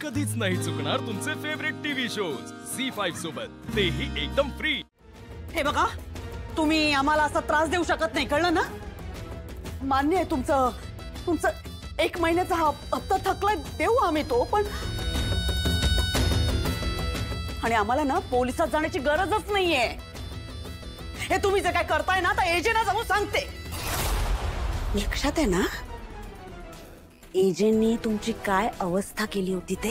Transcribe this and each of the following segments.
कधीच नाही चुकणार तुमचे फेवरेट टीव्ही शोज झी5 सोबत, तेही एकदम फ्री। हे बघा, तुम्ही आम्हाला असा त्रास देऊ शकत नाही, कळलं ना? मान्य आहे तुमचं 1 महिन्याचा हप्ता थकलाय, देऊ आम्ही तो, पण आणि आम्हाला ना पोलिसात जाण्याची गरजच नाहीये। हे तुम्ही जे काय करताय ना, तर एजेंटला जाऊन सांगते। लक्षात आहे ना एजेंटनी तुमची काय अवस्था केली होती ते?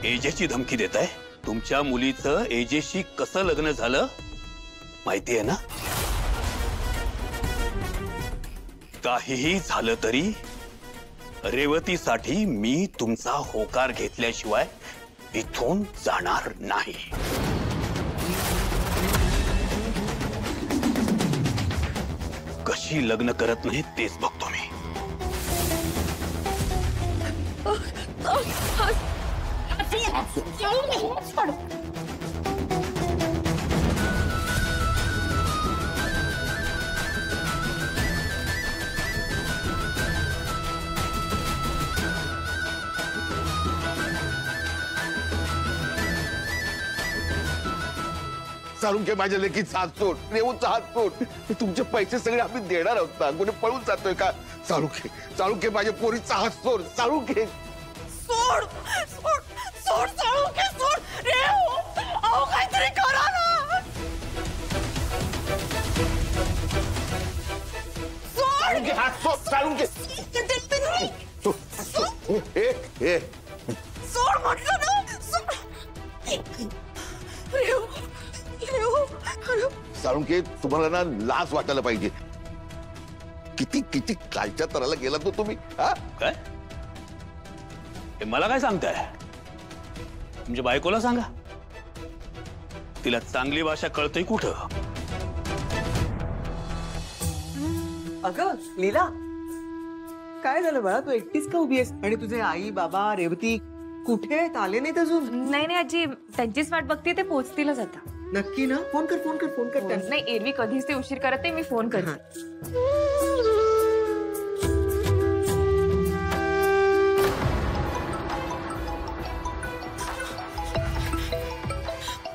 एजेची धमकी देताय? तुमच्या मुलीचं एजेशी कसं लग्न झालं माहिती आहे ना? काहीही झालं तरी रेवतीसाठी मी तुमचा होकार घेतल्याशिवाय इथून जाणार नाही। कशी लग्न करत नाही तेच बघतो मी। चालून घे माझ्या लेकीचा हात सोड, रेवूचा हात सोड। तुमचे पैसे सगळे आम्ही देणार आहोत ना, कोणी पळून जातोय का? चालून घे माझ्या पोरीचा हात सोड, चालून घे। सोड सोड सोड चालून घे, सोड रेव, अहो काहीतरी करा ना। सोड घे हात, सोड, चालून घे। सोड म्हटलं ना, सोड रेव। साळुंखे, तुम्हाला ना लाज वाटायला पाहिजे। किती किती कालच्या तराला गेला तो तुम्ही, हा? काय हे मला काय सांगताय? तुमच्या बायकोला सांगा, तिला चांगली भाषा कळते कुठं? अगं लीला, काय झालं बाळा? तू एकटीच का उभी आहेस? आणि तुझे आई बाबा रेवती कुठे आहेत? आले नाहीत अजून? नाही आजी, त्यांचीच वाट बघते, ते पोहोचतीलच आता। नक्की ना? फोन कर नाही, एरवी कधीच ते उशीर करत नाही, मी फोन करते।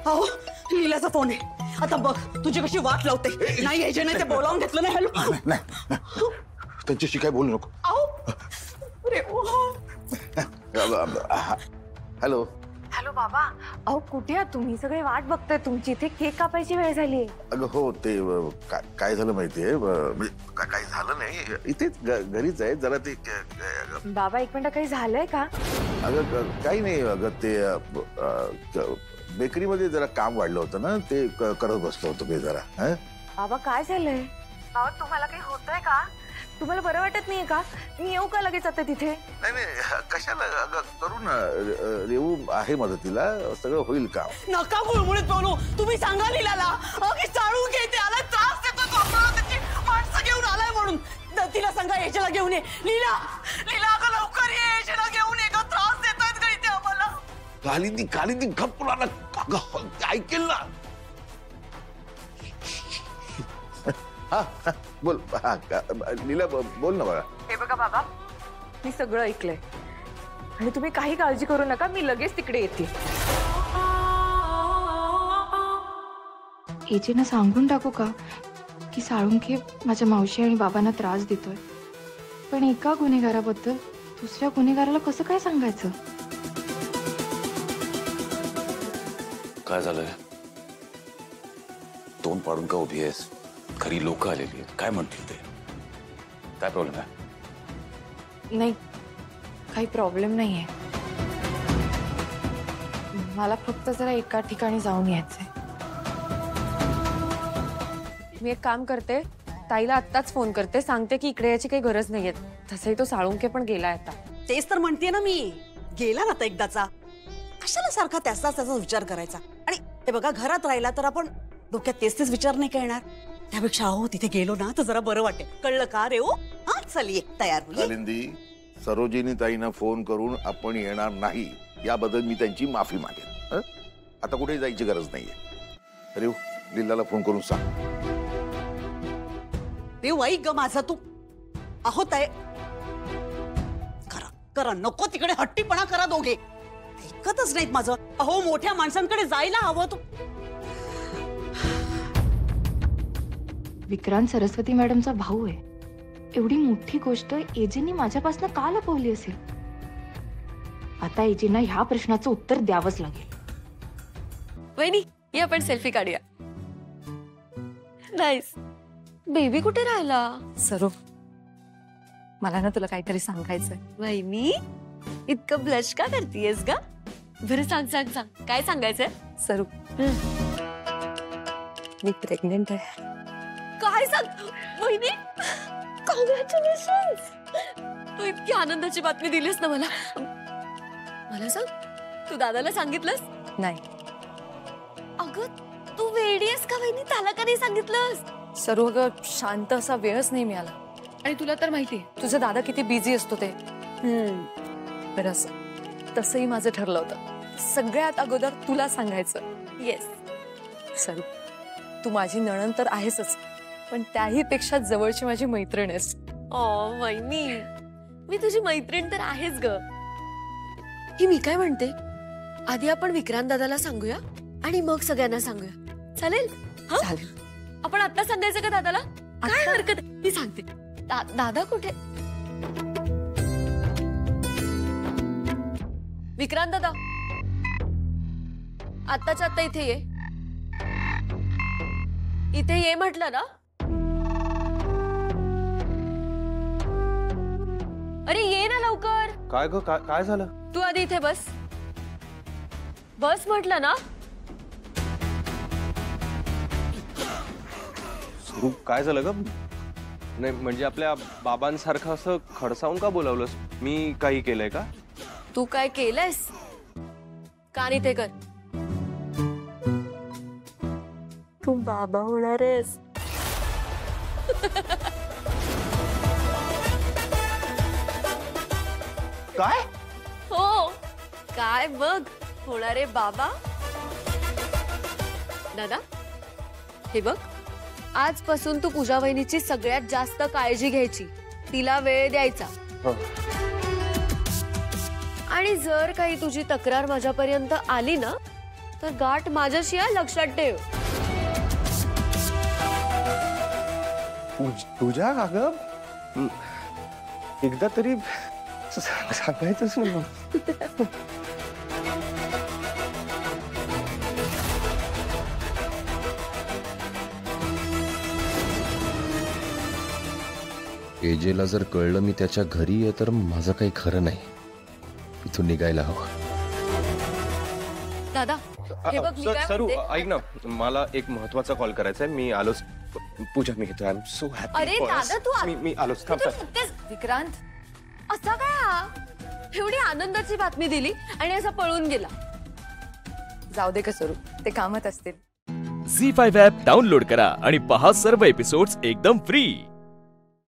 अहो लीलाचा फोन आहे, आता बघ तुझी कशी वाट लावते। नाही एजंटने ते बोलावून घेतलं नाही। हॅलो, नाही त्यांच्याशी काय बोलू नको। हॅलो हॅलो बाबा, अहो कुठे आहात तुम्ही? सगळे वाट बघताय तुमची, इथे केक कापायची वेळ झाली। अगं हो, ते काय झालं माहितीये, म्हणजे काही झालं नाही, इथेच घरीच आहे जरा ते। बाबा 1 मिनिट, काही झालंय का? अगं काही नाही, अगं ते बेकरीमध्ये जरा काम वाढलं होतं ना, ते करत बसलो होतो मी जरा। बाबा काय झालंय? बाबा तुम्हाला काही होतंय का? तुम्हाला बरं वाटत नाहीये का? मी येऊ का लगेच आता तिथे? नाही कशाला, अगं करू ना, रेवू आहे मदतीला, सगळं होईल काम। नका गुळमुळीत बोलू, तुम्ही सांगा लीलाला की चाळू घे, ते आला त्रास देतो तो आपल्याला, त्याची माणसं घेऊन आलाय म्हणून। तिला सांगा एजेला घेऊन ये। लीला अगं लवकर ये, एजेला घेऊन ये, का त्रास देतायत का इथे आम्हाला? खाली ती गप्प राहा, ऐकेल ना। हा बोल, लीला बोल ना बाळा। हे बघा बाबा, मी सगळं ऐकलंय आणि तुम्ही काही काळजी करू नका, मी लगेच तिकडे येते। एजेंना सांगून टाकू का की साळुंखे माझ्या मावशी आणि बाबांना त्रास देतोय? पण एका गुन्हेगाराबद्दल दुसऱ्या गुन्हेगाराला कसं काय सांगायचं? काय झालंय? तोंड पाडून का उभी आहेस? खरी लोक आलेली आहेत, काय म्हणतील ते? काय प्रॉब्लेम आहे? नाही, काही प्रॉब्लेम नाहीये, मला फक्त जरा एका ठिकाणी जाऊन यायचंय। मी एक काम करते, ताईला आत्ताच फोन करते, सांगते की इकडे याची काही गरज नाहीये। तसंही तो साळुंखे पण गेलाय आता। तेच तर म्हणतेय ना मी, गेला ना आता एकदाचा, कशाला सारखा त्याचाच विचार करायचा? आणि हे बघा, घरात राहिला तर आपण डोक्यात तेच विचार नाही करणार, त्यापेक्षा अहो तिथे गेलो ना तर जरा बरं वाटेल, कळलं का रे? हो हा, चल ये, तयार हो। कालिंदी, सरोजिनी ताईंना फोन करून आपण येणार नाही याबद्दल मी त्यांची माफी मागेन। आता कुठे जायची गरज नाहीये। अरे लीलाला फोन करून सांग. देव ऐक ग माझा तू. आहोत आहे. करा करा, नको तिकडे हट्टीपणा करा दोघे. ऐकतच नाहीत माझं. अहो मोठ्या माणसांकडे जायला हवं तू. विक्रांत सरस्वती मॅडमचा भाऊ आहे. एवढी मोठी गोष्ट एजींनी माझ्यापासून का लपवली असेल? आता एजींना ह्या प्रश्नाचं उत्तर द्यावंच लागेल. वहिनी ये आपण सेल्फी काढूया. नाईस. बेबी कुठे राहिला? सरू, मला ना तुला काहीतरी सांगायचंय. वहिनी इतकं ब्लश का करतीयस ग? बरं सांग सांग सांग, काय सांगायचंय? सरू, मी प्रेग्नेंट आहे. काय सांग वहिनी? कॉंग्रॅच्युलेशन्स. तू इतकी आनंदाची बातमी दिलीस ना मला. मला सांग, तू दादाला सांगितलंस? नाही. अगं तू वेडी आहेस का वहिनी? त्याला का नाही सांगितलंस? सरू, अगं शांत असा वेळच नाही मिळाला. आणि तुला तर माहितीये तुझा दादा किती बिझी असतो ते. बरं असं तसंही माझं ठरलं होतं सगळ्यात अगोदर तुला सांगायचं. येस सरू, तू माझी नणंद तर आहेसच, पण त्याही पेक्षा जवळची माझी मैत्रीण आहेस. ओ वहिनी, मी तुझी मैत्रीण तर आहेच ग. ही मी काय म्हणते, आधी आपण विक्रांत दादाला सांगूया आणि मग सगळ्यांना सांगूया. चालेल? चालेल. आपण आता सांगायचं का दादाला? काय हरकत आहे? मी सांगते. दादा कुठे? विक्रांत दादा, आत्ताच्या आता इथे ये. इथे ये म्हटलं ना. अरे ये ना लवकर. काय ग, काय झालं? तू आधी इथे बस. बस म्हटलं ना. सरू, काय झालं ग? नाही म्हणजे आपल्या बाबांसारखं असं खडसावून का बोलावलंस? मी काही केलंय का? तू काय केलंयस? कान इथे कर. तू बाबा होणार आहेस. काय? हो, काय बघ, होणारे बाबा. दादा हे बघ, आजपासून तू पूजा वहिनीची सगळ्यात जास्त काळजी घ्यायची, तिला वेळ द्यायचा. आणि जर काही तुझी तक्रार माझ्यापर्यंत आली ना, तर गाठ माझ्याशी आहे, लक्षात ठेव. तुझ्या का ग? एकदा तरी सांगायचंच नाही. एजेला जर कळलं मी त्याच्या घरी आहे तर माझं काही खरं नाही. इथून निघायला हवं. दादा हे बघ, मी काय सरू म्हणते. ऐक ना, मला एक महत्वाचा कॉल करायचा आहे. मी आलोच. पूजा मी घेतो. I am so happy. अरे दादा तू मी आलोच. थांब. विक्रांत असा काय हा? एवढी आनंदाची बातमी दिली आणि असा पळून गेला. जाऊ दे का सरू, ते कामात असतील. झी5 ॲप डाउनलोड करा आणि पहा सर्व एपिसोड्स एकदम फ्री.